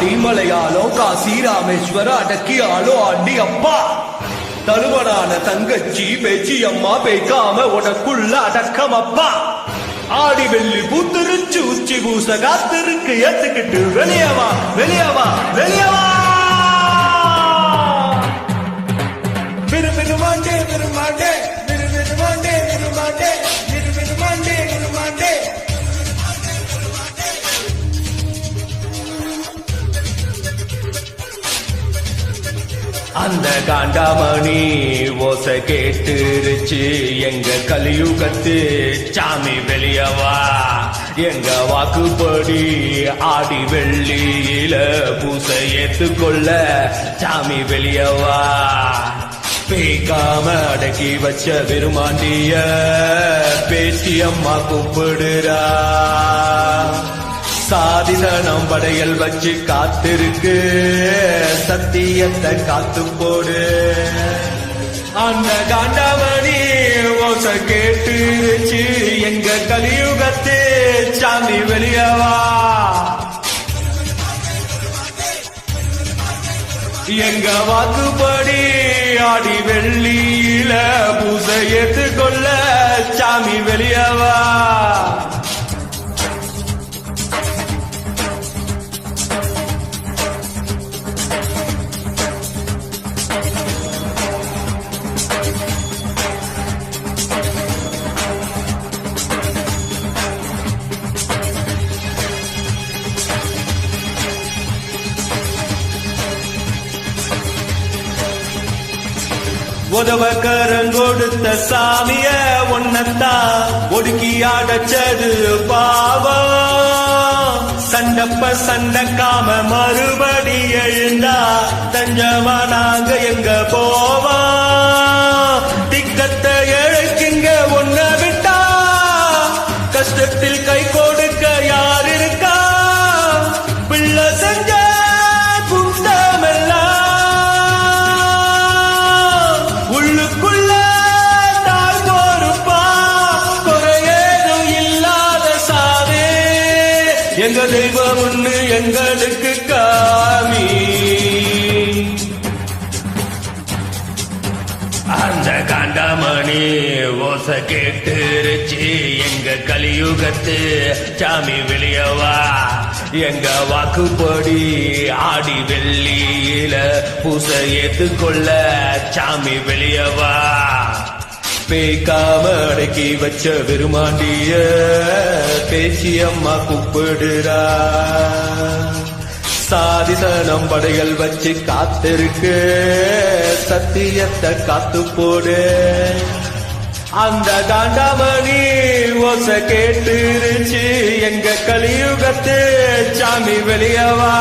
Pandi Malayalam Kashi Rameswara அடக்கியாலோ aunty அப்பா தருவனான தங்கச்சி பேச்சி அம்மா பேய்க்காம உனக்குள்ள அடக்கம் அப்பா ஆடி வெள்ளி பூத்திருச்சு உச்சி பூச காத்திருக்கு ஏத்துக்கிட்டு வெளியவா வெளியவா வெளியவா விருமாண்டே விருமாண்டே விருமாண்டே விருமாண்டே விருமாண்டே விருமாண்டே அந்த காண்டாமணி ஓச கேட்டுருச்சு எங்க கலியுகத்து சாமி வெளியவா எங்க வாக்குப்படி ஆடி வெள்ளியில பூசை ஏத்துக்கொள்ள சாமி வெளியவா பேய்க்காம அடக்கி வச்ச விருமாண்டிய பேச்சி அம்மா கூப்பிடுறா சாதிதனம் படையல் வச்சு காத்திருக்கு சத்தியத்தை காத்து போடு அந்த காண்டாமணி ஓச கேட்டுருச்சு எங்க கலியுகத்து சாமி வெளியவா எங்க வாக்குப்படி ஆடி வெள்ளியில பூசை ஏற்றுக்கொள்ள சாமி வெளியவா உதவக்கரம் கொடுத்த சாமிய ஒன்னத்தான் ஒடுக்கி அடைச்சது பாவம் சண்டப்ப சண்டக்காம மறுபடி எழுந்தா தஞ்சமா நாங்க எங்க போவோம் திக்கத்தை இழைக்குங்க ஒன்ன விட்டா கஷ்டத்தில் கை கொடுக்க யார் இருக்கா பிள்ளை செஞ்ச எங்க தெய்வம் ஒண்ணு எங்களுக்கு காமி அந்த காண்டாமணி ஓச கேட்டுருச்சு எங்க கலியுகத்து சாமி வெளியவா எங்க வாக்குப்படி ஆடி வெள்ளியில பூசை ஏத்துக்கொள்ள சாமி வெளியவா பேய்க்காம அடக்கி வச்ச விருமாண்டிய பேச்சி அம்மா கூப்பிடுறா சாதிதனம் படைகள் வச்சு காத்திருக்கு சத்தியத்தை காத்து போடு அந்த காண்டாமணி ஓச கேட்டுருச்சு எங்க கலியுகத்து சாமி வெளியவா